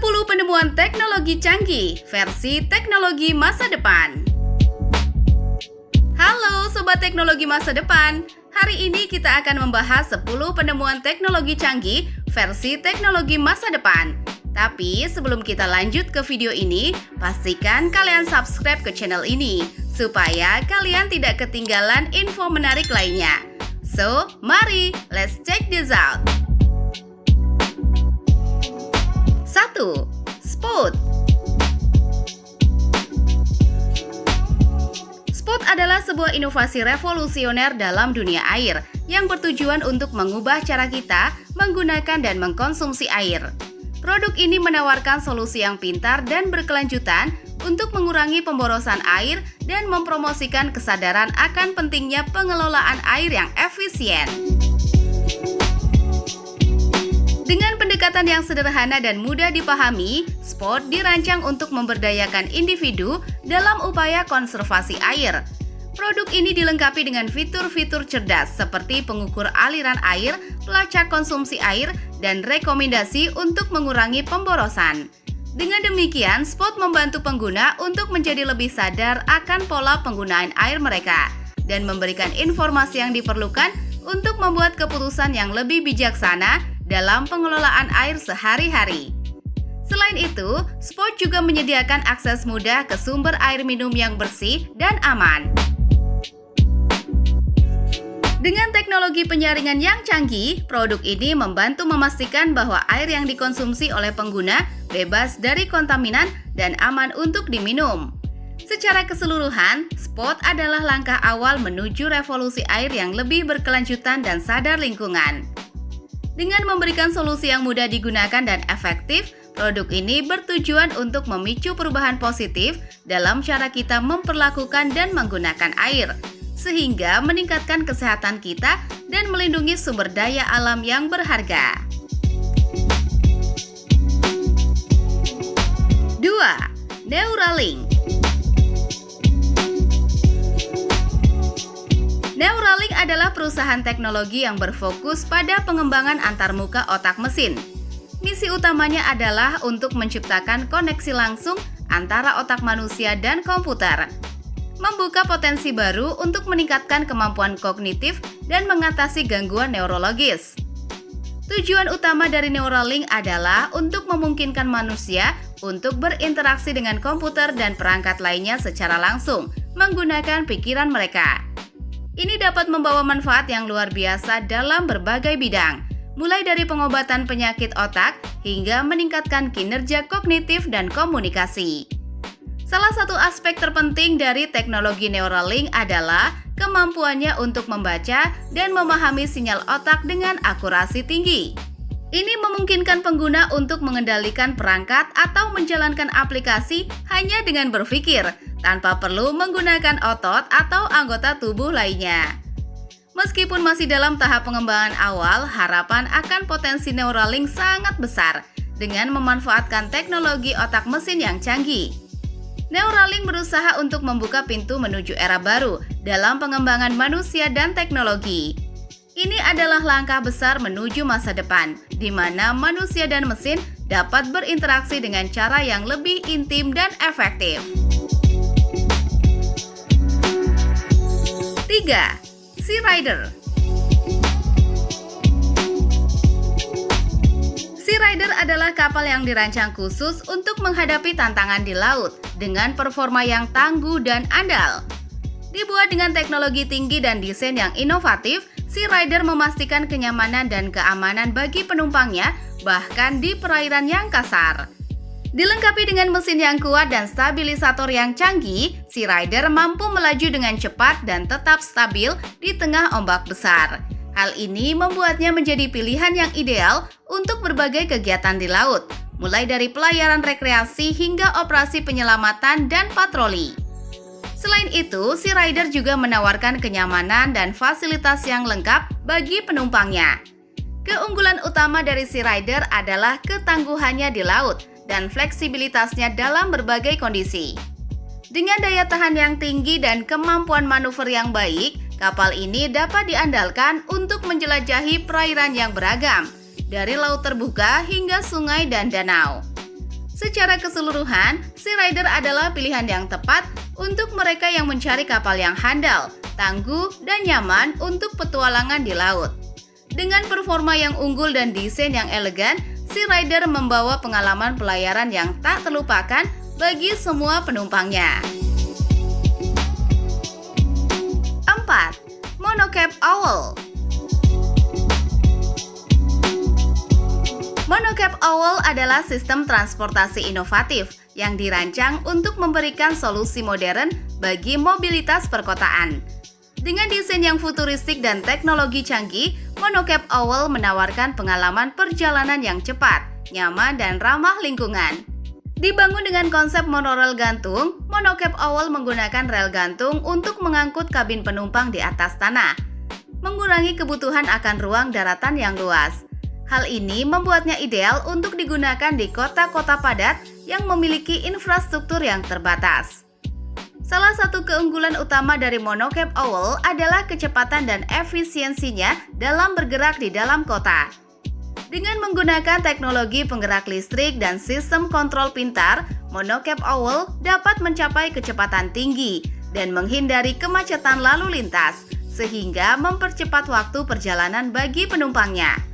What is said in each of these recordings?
10 penemuan teknologi canggih versi teknologi masa depan. Halo Sobat Teknologi Masa Depan, hari ini kita akan membahas 10 penemuan teknologi canggih versi teknologi masa depan. Tapi sebelum kita lanjut ke video ini, pastikan kalian subscribe ke channel ini supaya kalian tidak ketinggalan info menarik lainnya. So, mari let's check this out. 1. Spot. Spot adalah sebuah inovasi revolusioner dalam dunia air yang bertujuan untuk mengubah cara kita menggunakan dan mengkonsumsi air. Produk ini menawarkan solusi yang pintar dan berkelanjutan untuk mengurangi pemborosan air dan mempromosikan kesadaran akan pentingnya pengelolaan air yang efisien. Dengan pendekatan yang sederhana dan mudah dipahami, Spot dirancang untuk memberdayakan individu dalam upaya konservasi air. Produk ini dilengkapi dengan fitur-fitur cerdas seperti pengukur aliran air, pelacak konsumsi air, dan rekomendasi untuk mengurangi pemborosan. Dengan demikian, Spot membantu pengguna untuk menjadi lebih sadar akan pola penggunaan air mereka dan memberikan informasi yang diperlukan untuk membuat keputusan yang lebih bijaksana dalam pengelolaan air sehari-hari. Selain itu, Spot juga menyediakan akses mudah ke sumber air minum yang bersih dan aman. Dengan teknologi penyaringan yang canggih, produk ini membantu memastikan bahwa air yang dikonsumsi oleh pengguna bebas dari kontaminan dan aman untuk diminum. Secara keseluruhan, Spot adalah langkah awal menuju revolusi air yang lebih berkelanjutan dan sadar lingkungan. Dengan memberikan solusi yang mudah digunakan dan efektif, produk ini bertujuan untuk memicu perubahan positif dalam cara kita memperlakukan dan menggunakan air, sehingga meningkatkan kesehatan kita dan melindungi sumber daya alam yang berharga. 2. Neuralink. Neuralink adalah perusahaan teknologi yang berfokus pada pengembangan antarmuka otak mesin. Misi utamanya adalah untuk menciptakan koneksi langsung antara otak manusia dan komputer, membuka potensi baru untuk meningkatkan kemampuan kognitif dan mengatasi gangguan neurologis. Tujuan utama dari Neuralink adalah untuk memungkinkan manusia untuk berinteraksi dengan komputer dan perangkat lainnya secara langsung menggunakan pikiran mereka. Ini dapat membawa manfaat yang luar biasa dalam berbagai bidang, mulai dari pengobatan penyakit otak hingga meningkatkan kinerja kognitif dan komunikasi. Salah satu aspek terpenting dari teknologi Neuralink adalah kemampuannya untuk membaca dan memahami sinyal otak dengan akurasi tinggi. Ini memungkinkan pengguna untuk mengendalikan perangkat atau menjalankan aplikasi hanya dengan berpikir, tanpa perlu menggunakan otot atau anggota tubuh lainnya. Meskipun masih dalam tahap pengembangan awal, harapan akan potensi Neuralink sangat besar dengan memanfaatkan teknologi otak mesin yang canggih. Neuralink berusaha untuk membuka pintu menuju era baru dalam pengembangan manusia dan teknologi. Ini adalah langkah besar menuju masa depan, di mana manusia dan mesin dapat berinteraksi dengan cara yang lebih intim dan efektif. 3. Sea Rider. Sea Rider adalah kapal yang dirancang khusus untuk menghadapi tantangan di laut dengan performa yang tangguh dan andal. Dibuat dengan teknologi tinggi dan desain yang inovatif, Sea Rider memastikan kenyamanan dan keamanan bagi penumpangnya bahkan di perairan yang kasar. Dilengkapi dengan mesin yang kuat dan stabilisator yang canggih, Sea Rider mampu melaju dengan cepat dan tetap stabil di tengah ombak besar. Hal ini membuatnya menjadi pilihan yang ideal untuk berbagai kegiatan di laut, mulai dari pelayaran rekreasi hingga operasi penyelamatan dan patroli. Selain itu, Sea Rider juga menawarkan kenyamanan dan fasilitas yang lengkap bagi penumpangnya. Keunggulan utama dari Sea Rider adalah ketangguhannya di laut dan fleksibilitasnya dalam berbagai kondisi. Dengan daya tahan yang tinggi dan kemampuan manuver yang baik, kapal ini dapat diandalkan untuk menjelajahi perairan yang beragam, dari laut terbuka hingga sungai dan danau. Secara keseluruhan, Sea Rider adalah pilihan yang tepat untuk mereka yang mencari kapal yang handal, tangguh, dan nyaman untuk petualangan di laut. Dengan performa yang unggul dan desain yang elegan, Sea Rider membawa pengalaman pelayaran yang tak terlupakan bagi semua penumpangnya. 4. Monocap Owl. Monocap Owl adalah sistem transportasi inovatif yang dirancang untuk memberikan solusi modern bagi mobilitas perkotaan. Dengan desain yang futuristik dan teknologi canggih, Monocap Owl menawarkan pengalaman perjalanan yang cepat, nyaman, dan ramah lingkungan. Dibangun dengan konsep monorail gantung, Monocap Owl menggunakan rel gantung untuk mengangkut kabin penumpang di atas tanah, mengurangi kebutuhan akan ruang daratan yang luas. Hal ini membuatnya ideal untuk digunakan di kota-kota padat yang memiliki infrastruktur yang terbatas. Salah satu keunggulan utama dari Monocap Owl adalah kecepatan dan efisiensinya dalam bergerak di dalam kota. Dengan menggunakan teknologi penggerak listrik dan sistem kontrol pintar, Monocap Owl dapat mencapai kecepatan tinggi dan menghindari kemacetan lalu lintas, sehingga mempercepat waktu perjalanan bagi penumpangnya.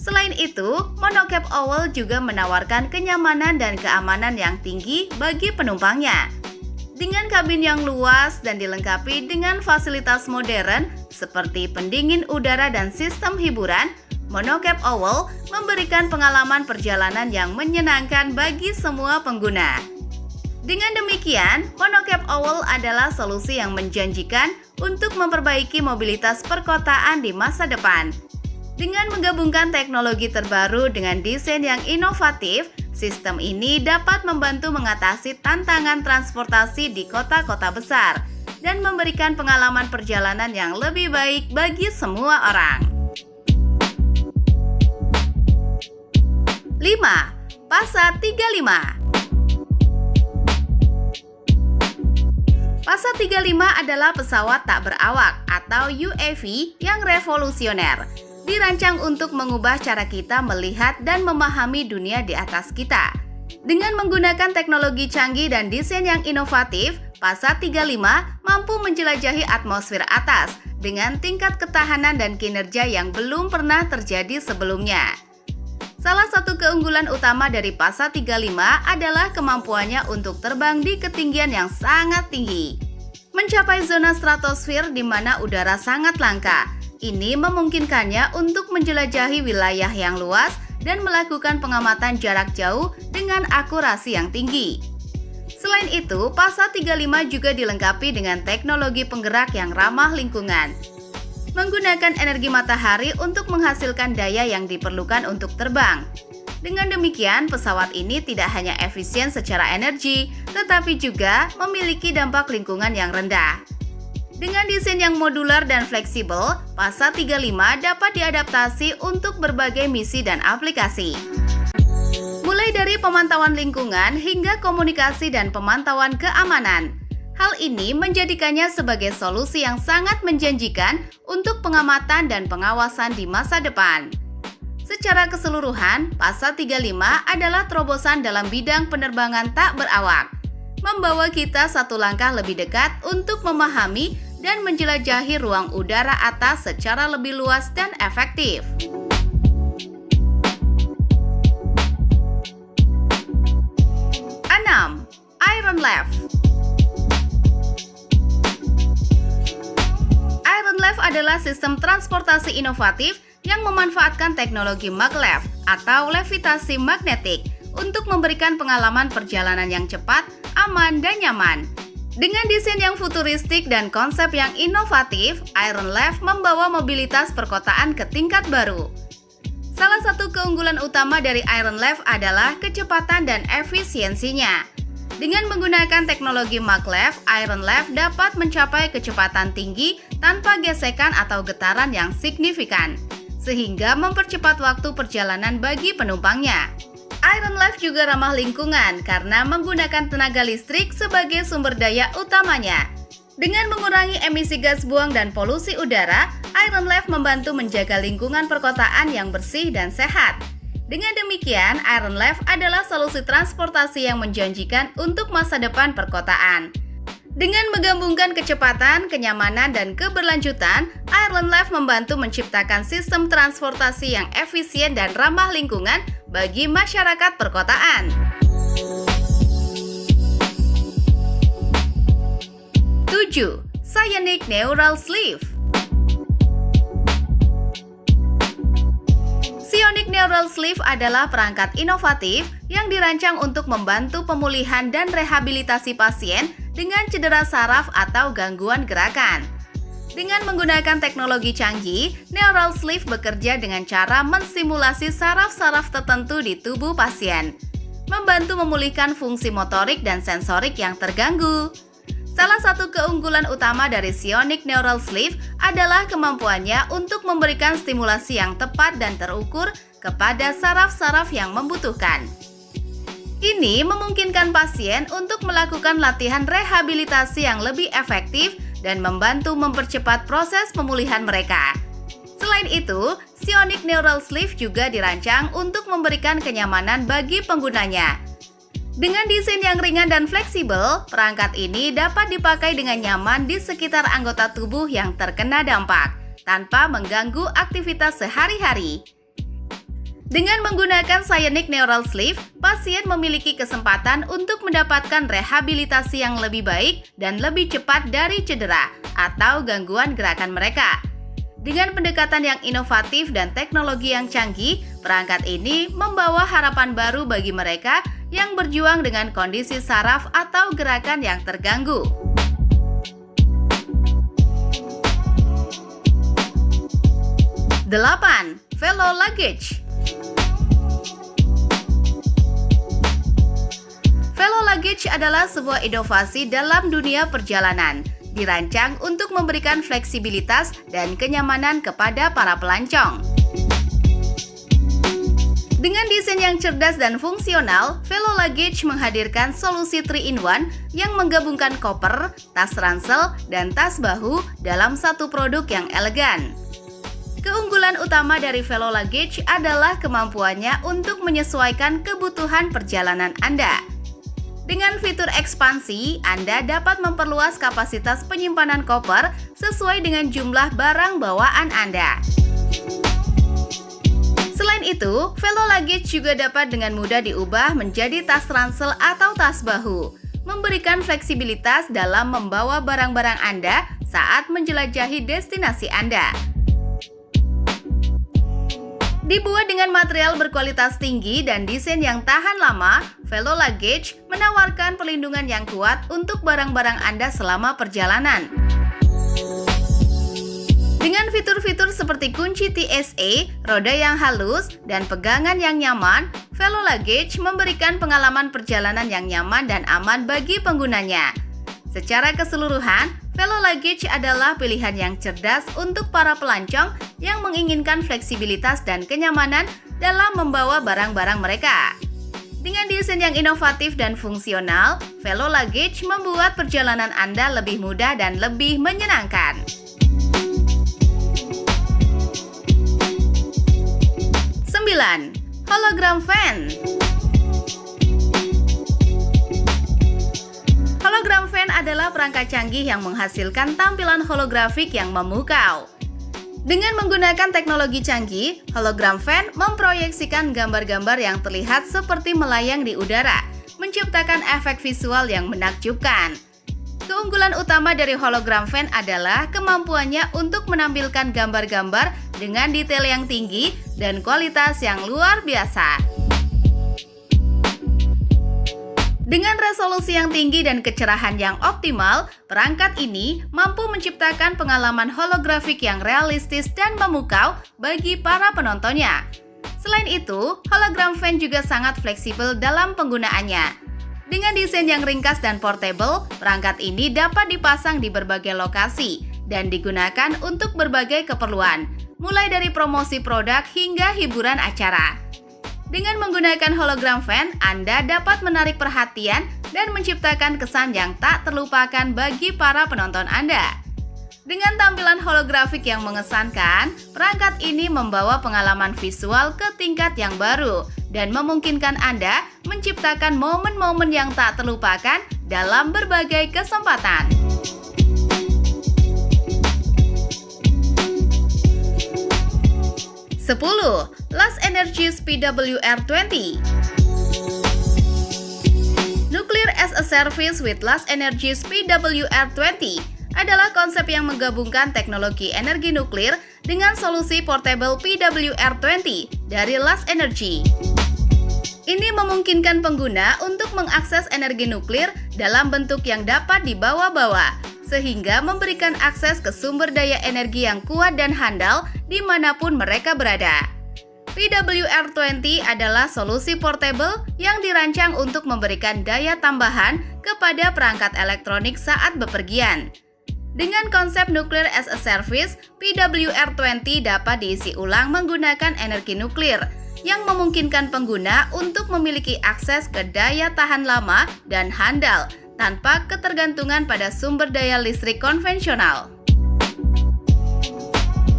Selain itu, Monocap Owl juga menawarkan kenyamanan dan keamanan yang tinggi bagi penumpangnya. Dengan kabin yang luas dan dilengkapi dengan fasilitas modern seperti pendingin udara dan sistem hiburan, Monocap Owl memberikan pengalaman perjalanan yang menyenangkan bagi semua pengguna. Dengan demikian, Monocap Owl adalah solusi yang menjanjikan untuk memperbaiki mobilitas perkotaan di masa depan. Dengan menggabungkan teknologi terbaru dengan desain yang inovatif, sistem ini dapat membantu mengatasi tantangan transportasi di kota-kota besar dan memberikan pengalaman perjalanan yang lebih baik bagi semua orang. 5. Pasa 35. Pasa 35 adalah pesawat tak berawak atau UAV yang revolusioner. Dirancang untuk mengubah cara kita melihat dan memahami dunia di atas kita. Dengan menggunakan teknologi canggih dan desain yang inovatif, Pasa 35 mampu menjelajahi atmosfer atas dengan tingkat ketahanan dan kinerja yang belum pernah terjadi sebelumnya. Salah satu keunggulan utama dari Pasa 35 adalah kemampuannya untuk terbang di ketinggian yang sangat tinggi. Mencapai zona stratosfer di mana udara sangat langka. Ini memungkinkannya untuk menjelajahi wilayah yang luas dan melakukan pengamatan jarak jauh dengan akurasi yang tinggi. Selain itu, Pasa 35 juga dilengkapi dengan teknologi penggerak yang ramah lingkungan. Menggunakan energi matahari untuk menghasilkan daya yang diperlukan untuk terbang. Dengan demikian, pesawat ini tidak hanya efisien secara energi, tetapi juga memiliki dampak lingkungan yang rendah. Dengan desain yang modular dan fleksibel, Pasa 35 dapat diadaptasi untuk berbagai misi dan aplikasi. Mulai dari pemantauan lingkungan hingga komunikasi dan pemantauan keamanan. Hal ini menjadikannya sebagai solusi yang sangat menjanjikan untuk pengamatan dan pengawasan di masa depan. Secara keseluruhan, Pasa 35 adalah terobosan dalam bidang penerbangan tak berawak, membawa kita satu langkah lebih dekat untuk memahami dan menjelajahi ruang udara atas secara lebih luas dan efektif. 6. Iron Left. Iron Left adalah sistem transportasi inovatif yang memanfaatkan teknologi maglev atau levitasi magnetik untuk memberikan pengalaman perjalanan yang cepat, aman, dan nyaman. Dengan desain yang futuristik dan konsep yang inovatif, Iron Left membawa mobilitas perkotaan ke tingkat baru. Salah satu keunggulan utama dari Iron Left adalah kecepatan dan efisiensinya. Dengan menggunakan teknologi maglev, Iron Left dapat mencapai kecepatan tinggi tanpa gesekan atau getaran yang signifikan, sehingga mempercepat waktu perjalanan bagi penumpangnya. Iron Left juga ramah lingkungan karena menggunakan tenaga listrik sebagai sumber daya utamanya. Dengan mengurangi emisi gas buang dan polusi udara, Iron Left membantu menjaga lingkungan perkotaan yang bersih dan sehat. Dengan demikian, Iron Lab adalah solusi transportasi yang menjanjikan untuk masa depan perkotaan. Dengan menggabungkan kecepatan, kenyamanan, dan keberlanjutan, Iron Lab membantu menciptakan sistem transportasi yang efisien dan ramah lingkungan bagi masyarakat perkotaan. 7. Sionic Neural Sleeve. Sionic Neural Sleeve adalah perangkat inovatif yang dirancang untuk membantu pemulihan dan rehabilitasi pasien dengan cedera saraf atau gangguan gerakan. Dengan menggunakan teknologi canggih, Neural Sleeve bekerja dengan cara mensimulasi saraf-saraf tertentu di tubuh pasien, membantu memulihkan fungsi motorik dan sensorik yang terganggu. Salah satu keunggulan utama dari Sionic Neural Sleeve adalah kemampuannya untuk memberikan stimulasi yang tepat dan terukur kepada saraf-saraf yang membutuhkan. Ini memungkinkan pasien untuk melakukan latihan rehabilitasi yang lebih efektif dan membantu mempercepat proses pemulihan mereka. Selain itu, Sionic Neural Sleeve juga dirancang untuk memberikan kenyamanan bagi penggunanya. Dengan desain yang ringan dan fleksibel, perangkat ini dapat dipakai dengan nyaman di sekitar anggota tubuh yang terkena dampak, tanpa mengganggu aktivitas sehari-hari. Dengan menggunakan Sionic Neural Sleeve, pasien memiliki kesempatan untuk mendapatkan rehabilitasi yang lebih baik dan lebih cepat dari cedera atau gangguan gerakan mereka. Dengan pendekatan yang inovatif dan teknologi yang canggih, perangkat ini membawa harapan baru bagi mereka yang berjuang dengan kondisi saraf atau gerakan yang terganggu. 8. Velo Luggage. Velo Luggage adalah sebuah inovasi dalam dunia perjalanan, dirancang untuk memberikan fleksibilitas dan kenyamanan kepada para pelancong. Dengan desain yang cerdas dan fungsional, Velo Luggage menghadirkan solusi 3-in-1 yang menggabungkan koper, tas ransel, dan tas bahu dalam satu produk yang elegan. Keunggulan utama dari Velo Luggage adalah kemampuannya untuk menyesuaikan kebutuhan perjalanan Anda. Dengan fitur ekspansi, Anda dapat memperluas kapasitas penyimpanan koper sesuai dengan jumlah barang bawaan Anda. Selain itu, Velo Luggage juga dapat dengan mudah diubah menjadi tas ransel atau tas bahu, memberikan fleksibilitas dalam membawa barang-barang Anda saat menjelajahi destinasi Anda. Dibuat dengan material berkualitas tinggi dan desain yang tahan lama, Velo Luggage menawarkan perlindungan yang kuat untuk barang-barang Anda selama perjalanan. Dengan fitur-fitur seperti kunci TSA, roda yang halus, dan pegangan yang nyaman, Velo Luggage memberikan pengalaman perjalanan yang nyaman dan aman bagi penggunanya. Secara keseluruhan, Velo Luggage adalah pilihan yang cerdas untuk para pelancong yang menginginkan fleksibilitas dan kenyamanan dalam membawa barang-barang mereka. Dengan desain yang inovatif dan fungsional, Velo Luggage membuat perjalanan Anda lebih mudah dan lebih menyenangkan. 9. Hologram Fan. Hologram Fan adalah perangkat canggih yang menghasilkan tampilan holografik yang memukau. Dengan menggunakan teknologi canggih, Hologram Fan memproyeksikan gambar-gambar yang terlihat seperti melayang di udara, menciptakan efek visual yang menakjubkan. Keunggulan utama dari Hologram Fan adalah kemampuannya untuk menampilkan gambar-gambar dengan detail yang tinggi dan kualitas yang luar biasa. Dengan resolusi yang tinggi dan kecerahan yang optimal, perangkat ini mampu menciptakan pengalaman holografik yang realistis dan memukau bagi para penontonnya. Selain itu, Hologram Fan juga sangat fleksibel dalam penggunaannya. Dengan desain yang ringkas dan portable, perangkat ini dapat dipasang di berbagai lokasi dan digunakan untuk berbagai keperluan, mulai dari promosi produk hingga hiburan acara. Dengan menggunakan Hologram Fan, Anda dapat menarik perhatian dan menciptakan kesan yang tak terlupakan bagi para penonton Anda. Dengan tampilan holografik yang mengesankan, perangkat ini membawa pengalaman visual ke tingkat yang baru dan memungkinkan Anda menciptakan momen-momen yang tak terlupakan dalam berbagai kesempatan. 10. Last Energies PWR20. Nuclear as a Service with Last Energies PWR20 adalah konsep yang menggabungkan teknologi energi nuklir dengan solusi portable PWR20 dari Last Energy. Ini memungkinkan pengguna untuk mengakses energi nuklir dalam bentuk yang dapat dibawa-bawa, sehingga memberikan akses ke sumber daya energi yang kuat dan handal dimanapun mereka berada. PWR20 adalah solusi portable yang dirancang untuk memberikan daya tambahan kepada perangkat elektronik saat bepergian. Dengan konsep Nuclear as a Service, PWR20 dapat diisi ulang menggunakan energi nuklir, yang memungkinkan pengguna untuk memiliki akses ke daya tahan lama dan handal tanpa ketergantungan pada sumber daya listrik konvensional.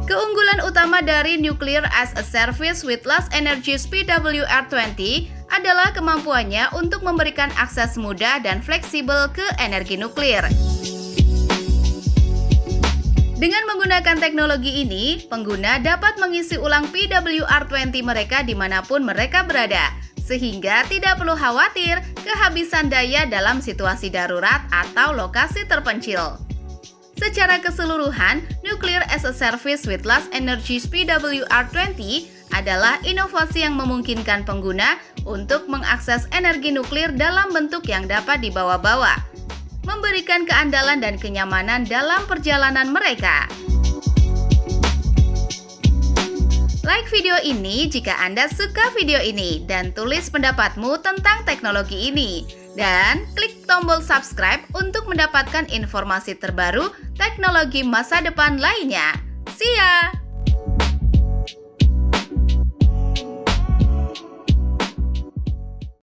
Keunggulan utama dari Nuclear as a Service with Last Energies PWR20 adalah kemampuannya untuk memberikan akses mudah dan fleksibel ke energi nuklir. Dengan menggunakan teknologi ini, pengguna dapat mengisi ulang PWR20 mereka dimanapun mereka berada, sehingga tidak perlu khawatir kehabisan daya dalam situasi darurat atau lokasi terpencil. Secara keseluruhan, Nuclear as a Service with Last Energies PWR20 adalah inovasi yang memungkinkan pengguna untuk mengakses energi nuklir dalam bentuk yang dapat dibawa-bawa, memberikan keandalan dan kenyamanan dalam perjalanan mereka. Like video ini jika Anda suka video ini dan tulis pendapatmu tentang teknologi ini. Dan klik tombol subscribe untuk mendapatkan informasi terbaru teknologi masa depan lainnya. See ya!